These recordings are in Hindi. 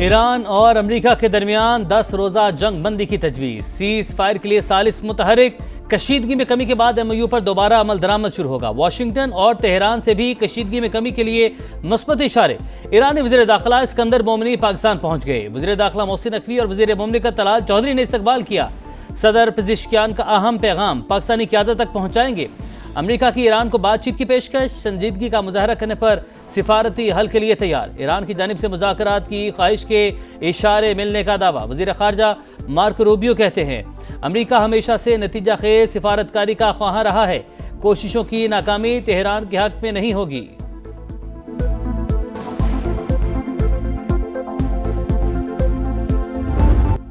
ईरान और अमेरिका के दरमियान 10 रोजा जंग बंदी की तजवीज़। सीज फायर के लिए सालिस मुतहरिक। कशीदगी में कमी के बाद MOU पर दोबारा अमल दरामद शुरू होगा। वाशिंगटन और तेहरान से भी कशीदगी में कमी के लिए मुस्बत इशारे। ईरानी वज़ीर दाखिला इस्कंदर मोमिनी पाकिस्तान पहुंच गए। वज़ीर दाखिला मोहसिन नकवी और वज़ीर मुमलिकत तलाल चौधरी ने इस्तकबाल किया। सदर पेज़ेश्कियान का अहम पैगाम पाकिस्तानी क़यादत तक पहुंचाएंगे। अमेरिका की ईरान को बातचीत की पेशकश। संजीदगी का मुजाहरा करने पर सिफारती हल के लिए तैयार। ईरान की जानिब से मुज़ाकरात की ख्वाहिश के इशारे मिलने का दावा। वज़ीर ख़ारजा मार्को रूबियो कहते हैं अमेरिका हमेशा से नतीजा खेज सिफारतकारी का ख्वाह रहा है। कोशिशों की नाकामी तेहरान के हक में नहीं होगी।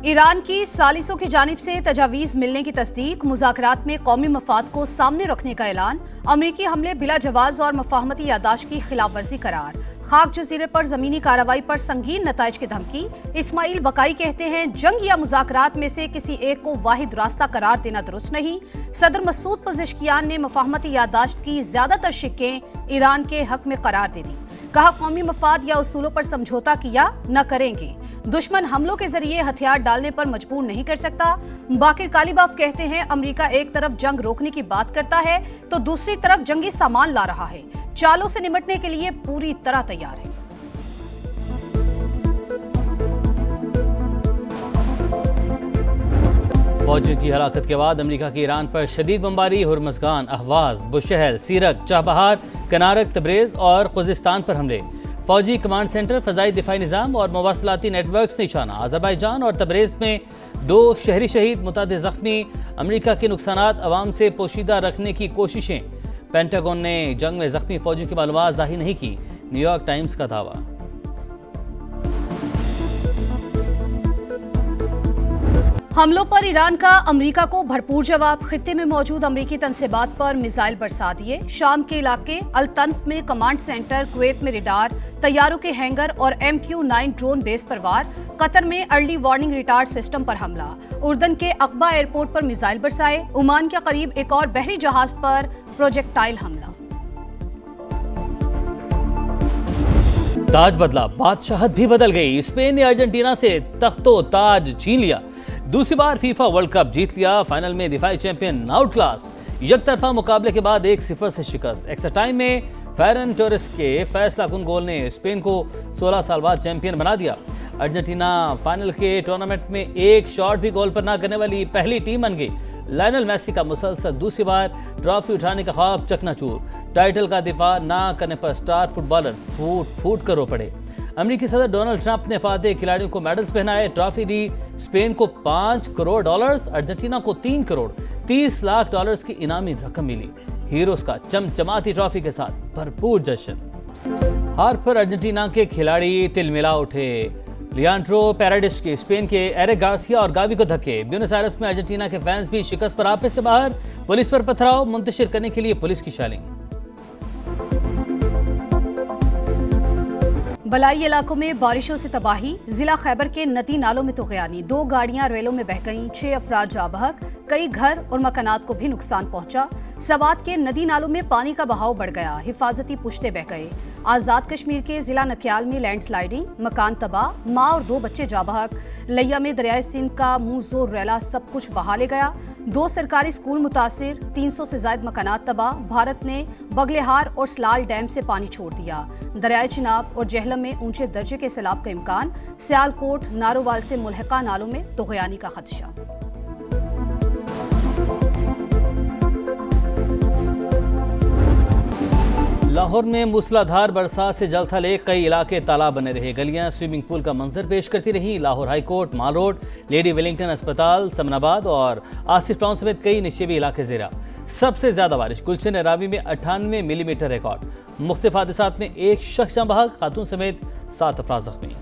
ईरान की सालिसों की जानिब से तजावीज़ मिलने की तस्दीक। मुज़ाकरात में कौमी मफाद को सामने रखने का ऐलान। अमरीकी हमले बिला जवाज़ और मफाहमती यादाश्त की खिलाफ वर्जी करार। खाक जजीरे पर ज़मीनी कार्रवाई पर संगीन नताइज की धमकी। इस्माइल बकाई कहते हैं जंग या मुज़ाकरात में से किसी एक को वाहिद रास्ता करार देना दुरुस्त नहीं। सदर मसूद पेज़ेश्कियान ने मफाहमती यादाश्त की ज्यादातर शिक्कें ईरान के हक में करार दे दी। कहा कौमी मफाद या उसूलों पर समझौता किया न करेंगे। दुश्मन हमलों के जरिए हथियार डालने पर मजबूर नहीं कर सकता। बाकिर कालिबाफ कहते हैं अमेरिका एक तरफ जंग रोकने की बात करता है तो दूसरी तरफ जंगी सामान ला रहा है। चालों से निपटने के लिए पूरी तरह तैयार है। फौजियों की हलाकत के बाद अमेरिका की ईरान पर शदीद बमबारी। हुर्मज़गान, अहवाज, बुशहर, सीरक, चाबहार, कनारक, तब्रेज और खुजिस्तान पर हमले। फौजी कमांड सेंटर, फ़ज़ाई दिफाई निज़ाम और मवासलाती नेटवर्क्स निशाना। अज़रबैजान और तब्रेज़ में 2 शहरी शहीद, मुतादिद ज़ख्मी। अमेरिका के नुकसानात अवाम से पोशीदा रखने की कोशिशें। पेंटागन ने जंग में ज़ख्मी फौजियों की मालूमात ज़ाहिर नहीं की। न्यूयॉर्क टाइम्स का दावा। हमलों पर ईरान का अमेरिका को भरपूर जवाब। खित्ते में मौजूद अमेरिकी तनसीबात पर मिसाइल बरसा दिए। शाम के इलाके अल-तन्फ में कमांड सेंटर, कुवैत में रडार, तैयारों के हैंगर और MQ-9 ड्रोन बेस पर वार। कतर में अर्ली वार्निंग रिटार्ड सिस्टम पर हमला। उर्दन के अकबा एयरपोर्ट पर मिसाइल बरसाए। ओमान के करीब एक और बहरी जहाज पर प्रोजेक्टाइल हमला। ताज बदला, बादशाहत भी बदल गई। स्पेन ने अर्जेंटीना से तख्तो ताज छीन लिया। दूसरी बार फीफा वर्ल्ड कप जीत लिया। फाइनल में दिफाई चैंपियन आउट क्लास। यकतरफा मुकाबले के बाद 1-0 से शिकस्त। एक्स्ट्रा टाइम में फेरन टोरेस के फैसला कुन गोल ने स्पेन को 16 साल बाद चैंपियन बना दिया। अर्जेंटीना फाइनल के टूर्नामेंट में एक शॉट भी गोल पर ना करने वाली पहली टीम बन गई। लायनल मेसी का मुसलसल दूसरी बार ट्रॉफी उठाने का ख्वाब चकनाचूर। टाइटल का दिफा ना करने पर स्टार फुटबॉलर फूट फूट कर रो पड़े। अमेरिकी सदर डोनाल्ड ट्रंप ने फाते खिलाड़ियों को मेडल्स पहनाए। ट्रॉफी दी। स्पेन को $5 करोड़, अर्जेंटीना को $3 करोड़ 30 लाख की इनामी रकम मिली। हीरोज का चमचमाती ट्रॉफी के साथ भरपूर जश्न। हार पर अर्जेंटीना के खिलाड़ी तिलमिला उठे। लियांड्रो पैराडिस के स्पेन के एरिक गार्सिया और गावी को धक्के। ब्यूनस आयर्स में अर्जेंटीना के फैंस भी शिकस्त पर आपे से बाहर। पुलिस पर पथराव मुंतशिर करने के लिए पुलिस की शेलिंग। बलाई इलाकों में बारिशों से तबाही। जिला खैबर के नदी नालों में तुगयानी। 2 गाड़ियां रेलों में बह गईं। 6 अफराद जाँ बहक। कई घर और मकानात को भी नुकसान पहुंचा। सवात के नदी नालों में पानी का बहाव बढ़ गया। हिफाजती पुश्ते बह गए। आज़ाद कश्मीर के जिला नक्याल में लैंडस्लाइडिंग। मकान तबाह। माँ और 2 बच्चे जाँ बहक। लिया में दरियाए सिंध का मुंह जोर रैला सब कुछ बहा ले गया। 2 सरकारी स्कूल मुतासिर। 300 से ज्यादा मकानात तबाह। भारत ने बगलेहार और सलाल डैम से पानी छोड़ दिया। दरियाए चिनाब और जहलम में ऊंचे दर्जे के सैलाब का इम्कान। सियालकोट, नारोवाल से मुल्हिका नालों में तुगयानी का खदशा। लाहौर में मूसलाधार बरसात से जल थल कई इलाके तालाब बने रहे। गलियां स्विमिंग पूल का मंजर पेश करती रही। लाहौर हाई कोर्ट, माल रोड, लेडी वेलिंगटन अस्पताल, समनाबाद और आसिफ टाउन समेत कई निशेबी इलाके ज़ेरा। सबसे ज्यादा बारिश गुलशन रावी में 98 मिलीमीटर रिकॉर्ड। मुख्तलिफ हादसात में 1 शख्स जाँ बहक, खातून समेत 7 अफराद जख्मी।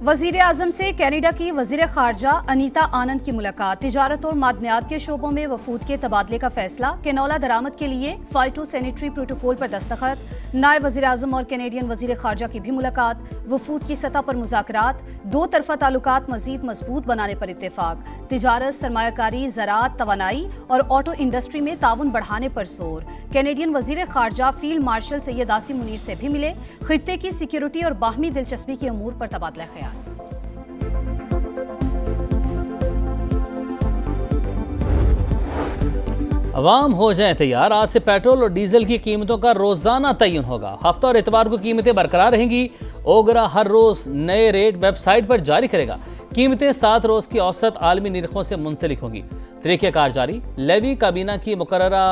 वजीर आजम से कनाडा की वजीर खारजा अनीता आनंद की मुलाकात। तिजारत और मादनियात के शोबों में वफूद के तबादले का फैसला। कैनोला दरामद के लिए फाइटो सैनिटरी प्रोटोकॉल पर दस्तखत। नायब वजीर आजम और कैनेडियन वजीर खारजा की भी मुलाकात। वफूद की सतह पर मुज़ाकरात। दो तरफा ताल्लुकात मजीद मजबूत बनाने पर इत्तेफाक। तिजारत, सरमायाकारी, ज़राअत, तवानाई और ऑटो इंडस्ट्री में ताउन बढ़ाने पर जोर। कैनेडियन वजीर खारजा फील्ड मार्शल सैयद आसिम मुनीर से भी मिले। खित्ते की सिक्योरिटी और बाहमी दिलचस्पी के अमूर पर तबादला ख्याल। अवाम हो जाएं तैयार, आज से पेट्रोल और डीजल की कीमतों का रोजाना तयन होगा। हफ्ता और इतवार को कीमतें बरकरार रहेंगी। ओगरा हर रोज नए रेट वेबसाइट पर जारी करेगा। कीमतें 7 रोज की औसत आलमी निरखों से मुंसलिक होंगी। तरीक़ेकार जारी। लेवी काबीना की मुकर्ररा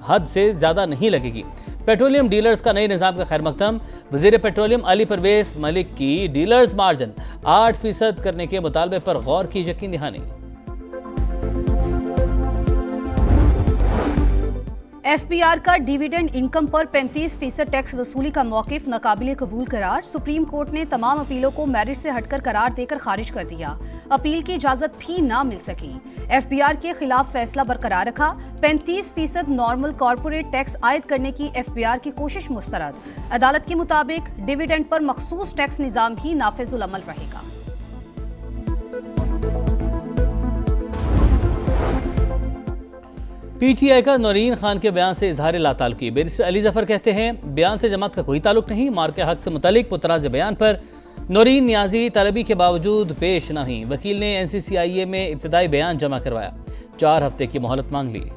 हद से ज्यादा नहीं लगेगी। पेट्रोलियम डीलर्स का नए निज़ाम का खैर मकदम। वज़ीर पेट्रोलियम अली परवेज मलिक की डीलर्स मार्जिन 8% करने के मुतालबे पर गौर की यकीन दहानी। एफबीआर का डिविडेंड इनकम पर 35% टैक्स वसूली का मौक़िफ़ नाकाबिले कबूल करार। सुप्रीम कोर्ट ने तमाम अपीलों को मेरिट से हटकर करार देकर खारिज कर दिया। अपील की इजाजत भी ना मिल सकी। एफबीआर के खिलाफ फैसला बरकरार रखा। 35% नॉर्मल कॉर्पोरेट टैक्स आयद करने की एफबीआर की कोशिश मुस्तरद। अदालत के मुताबिक डिविडेंड पर मखसूस टैक्स निज़ाम ही नाफिजुल अमल रहेगा। पीटीआई का नौरीन खान के बयान से इजहार लाताल्लुकी। बैरिस्टर अली जफर कहते हैं बयान से जमात का कोई ताल्लुक नहीं। मार्के हक से मुतल्लिक पुतराज बयान पर नौरीन नियाजी तलबी के बावजूद पेश न हुई। वकील ने NCCIA में इब्तदाई बयान जमा करवाया। 4 हफ्ते की मोहलत मांग ली।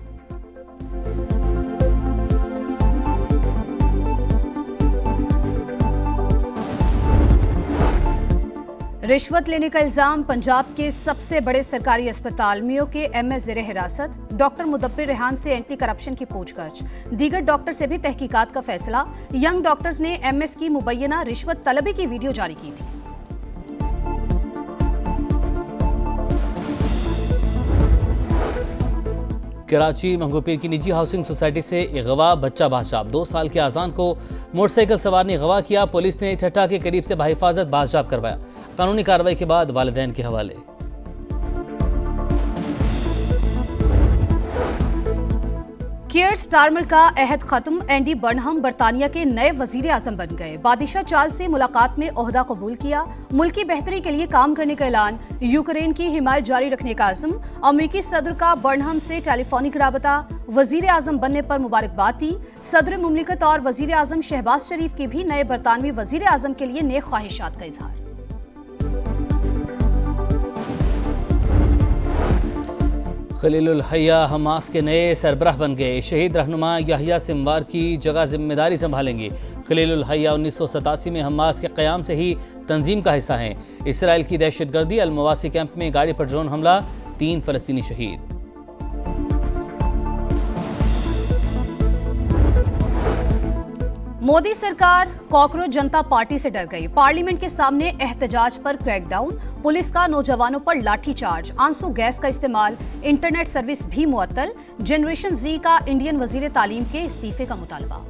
रिश्वत लेने का इल्जाम। पंजाब के सबसे बड़े सरकारी अस्पताल मियो के MS ज़ेरे हिरासत। डॉक्टर मुदब्बिर रेहान से एंटी करप्शन की पूछताछ। दीगर डॉक्टर से भी तहकीकात का फैसला। यंग डॉक्टर्स ने MS की मुबैना रिश्वत तलबी की वीडियो जारी की थी। कराची मंगोपीर की निजी हाउसिंग सोसाइटी से अगवा बच्चा बादशाह 2 साल के आजान को मोटरसाइकिल सवार ने अगवा किया। पुलिस ने ठट्टा के करीब से बाहिफाजत बादशाह करवाया। कानूनी कार्रवाई के बाद वालिदैन के हवाले। कियर स्टारमर का अहद खत्म। एंडी बर्नहम बरतानिया के नए वजीर आजम बन गए। बादिशाह चाल से मुलाकात में ओहदा कबूल किया। मुल्क की बेहतरी के लिए काम करने का ऐलान। यूक्रेन की हिमायत जारी रखने का आज़म। अमेरिकी सदर का बर्नहम से टेलीफोनिक राबता। वजीर आजम बनने पर मुबारकबाद दी। सदर मुमलिकत और वजीर आजम शहबाज शरीफ की भी नए बरतानवी वजीर आजम के लिए नेक ख्वाहिशात का इजहार। खलीलुल हया हमास के नए सरबराह बन गए। शहीद रहनुमा याहिया सिमवार की जगह जिम्मेदारी संभालेंगे। खलीलुल हया 1987 में हमास के क़याम से ही तंजीम का हिस्सा हैं। इसराइल की दहशतगर्दी। अल-मवासी कैंप में गाड़ी पर ड्रोन हमला। 3 फ़लस्तीनी शहीद। मोदी सरकार कॉकरोच जनता पार्टी से डर गई। पार्लियामेंट के सामने एहतजाज पर क्रैकडाउन। पुलिस का नौजवानों पर लाठीचार्ज। आंसू गैस का इस्तेमाल। इंटरनेट सर्विस भी मुअत्तल। जनरेशन Z का इंडियन वजीर तालीम के इस्तीफे का मुतालबा।